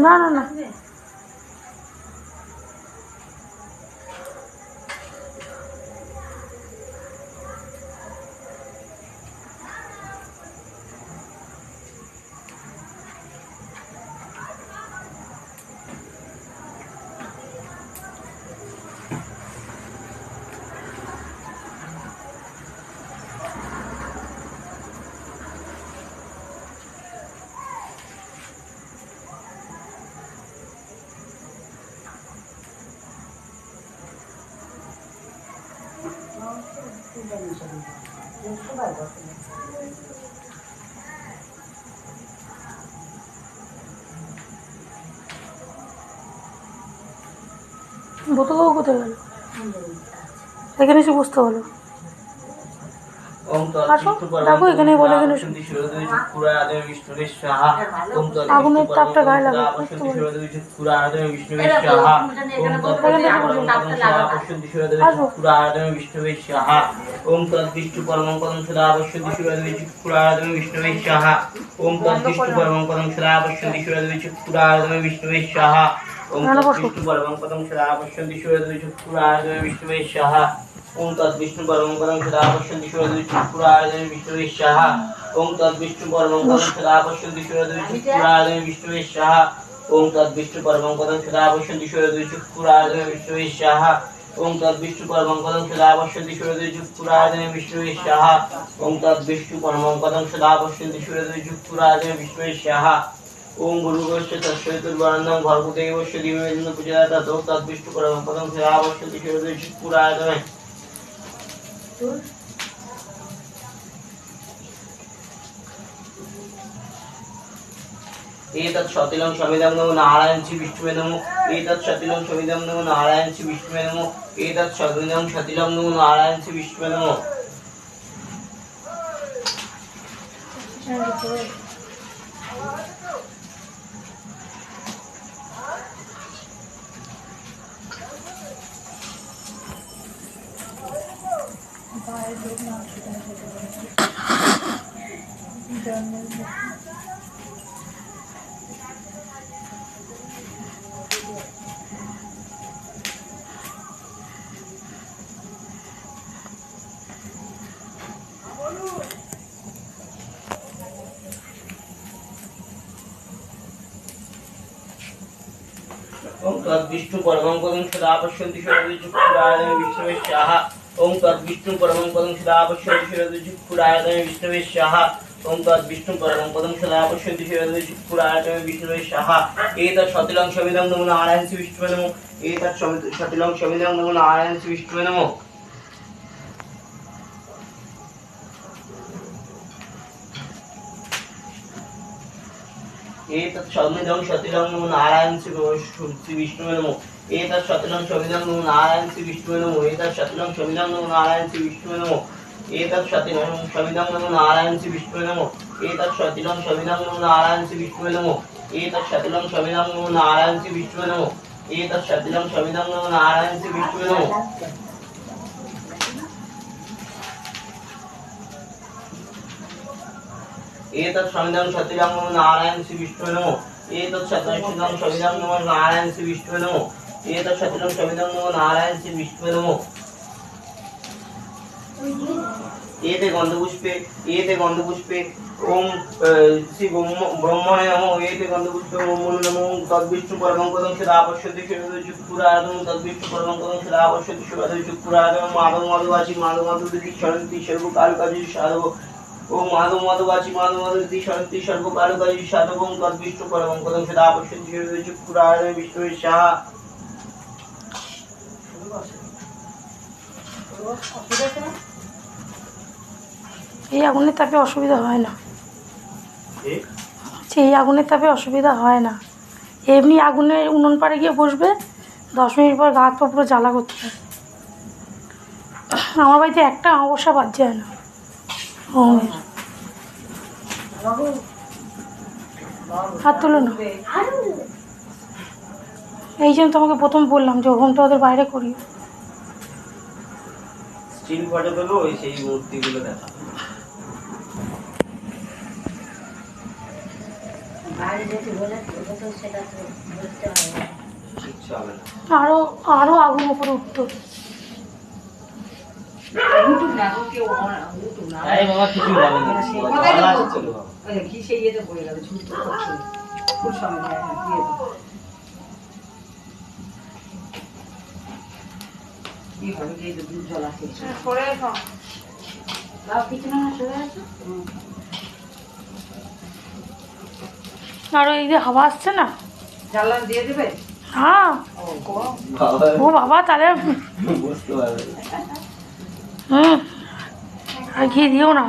না না না বোতলও কোথায় গেল? এখানে এসে বুঝতে হলো। দেখো এখানে বলে এখানে আগুনের তাপটা গায়ে লাগে। ওম তদ্বিষ্ণু পরমং পদং সদা পশ্যন্তি সুরদেবী চক্ষুরারাধনে বিষ্ণুবে স্বাহা। ওম তদ্বিষ্ণু পরমং পদং সদা পশ্যন্তি সুরদেবী চক্ষুরারাধনে বিষ্ণুবে স্বাহা। ওম তদ্বিষ্ণু পরমং পদং সদা পশ্যন্তি সুরদেবী চক্ষুরারাধনে বিষ্ণুবে স্বাহা। ওম তদ্বিষ্ণু পরমং পদং সদা পশ্যন্তি সুরদেবী চক্ষুরারাধনে বিষ্ণুবে স্বাহা। ওম তদ্বিষ্ণু পরমং পদং সদা পশ্যন্তি সুরদেবী চক্ষুরারাধনে বিষ্ণুবে স্বাহা। ওম তদ্বিষ্ণু পরমং পদং সদা পশ্যন্তি সুরদেবী চক্ষুরারাধনে বিষ্ণুবে স্বাহা। ওম তদ্বিষ্ণু পরমং পদং সদা পশ্যন্তি সুরদেবী চক্ষুরারাধনে বিষ্ণুবে স্বাহা। ওম তদ্বিষ্ণু পরমং পদং সদা পশ্যন্তি সুরদেবী চক্ষুরারাধনে বিষ্ণুবে স্বাহা। ওম গুরুগস্য তস্যৈতুর্বরন্দং ভর্গদেবস্য দিব্যেন্দ্র পূজাতা তো তদ্বিষ্ণু পরমং পদং সদা পশ্যন্তি সুরদেবী চক্ষুরারাধনে एतत् सतिलं समिदं नमो नारायण श्री विष्णुवे नमो। एतत् सतिलं समिदं नमो नारायण श्री विष्णुवे नमो। एतत् समिदं सतिलं नमो नारायण श्री विष्णुवे नमो। ओम तद्विष्णु परमं पदं सदा पश्यन्ति सुरदेवी चक्षुराराधने विष्णुवे स्वाहा। ओम तद्विष्णु परमं पदं सदा पश्यन्ति सुरदेवी चक्षुराराधने विष्णुवे स्वाहा। ओम तद्विष्णु परमं पदं सदा पश्यन्ति सुरदेवी चक्षुराराधने विष्णुवे स्वाहा। एतत् सतिलं समिदं नमो नारायण श्री विष्णुवे नमो। एतत् सतिलं समिदं नमो नारायण श्री विष्णुवे नमो। एतत् समिदं सतिलं नमो नारायण श्री विष्णुवे नमो। एतत् सतिलं समिदं नमो नारायण श्री विष्णुवे नमो। एतत् सतिलं समिदं नमो नारायण श्री विष्णुवे नमो। एतत् सतिलं समिदं नमो नारायण श्री विष्णुवे नमो। एतत् सतिलं समिदं नमो नारायण श्री विष्णुवे नमो। एतत् सतिलं समिदं नमो नारायण श्री विष्णुवे नमो। एतत् सतिलं समिदं नमो नारायण श्री विष्णुवे नमो। एतत् समिदं सतिलं नमो नारायण श्री विष्णुवे नमो। एतत् सतिलं समिदं नमो नारायण श्री विष्णुवे नमो। एतत् सतिलं समिदं नमो नारायण श्री विष्णुवे नमो। এতে গন্ধপুষ্পে ওম শ্রী ব্রহ্মণে নমঃ এতে গন্ধপুষ্পে ওম নমঃ তদ্বিষ্ণু পরমং পদং সদা পশ্যতি চক্ষুরাদং তদ্বিষ্ণু পরমং পদং সদা পশ্যতি চক্ষুরাদং মাধব মাধবাচি সরন্তি সর্বকালকাজি সাধব ওম মাধবাচি সরন্তি সর্বকালকাজি সাধব ওম তদ্বিষ্ণু পরমং পদং সদা পশ্যতি চক্ষুরাদং বিষ্ণুবে সাহা। এই আগুনের তাপে অসুবিধা হয় না, এই আগুনের তাপে অসুবিধা হয় না। এমনি আগুনে উনুন পাড়ে গিয়ে বসবে, 10 মিনিট পর গা হাত পা পুরো জ্বালা করতে হয়। আমার বাড়িতে একটা অমাবস্যা বাদ যায় না হোমের। হাত তুলো না, এই জন্য তোমাকে প্রথম বললাম যে হোমটা ওদের বাইরে করি। স্টিল ফটো গুলো ওই সেই মূর্তিগুলো দেখা কিচ্ছু হবে না। আরো আরো আগুন উপরে উঠতো। আরে বাবা কিছু হবে না, জ্বালা আছে, চলো বাবা। আরো এই যে হাওয়া আসছে না, জ্বালা দিয়ে দেবে। হ্যাঁ ও বাবা, তাহলে বুঝতে পারবে। আর ঘি দিও না।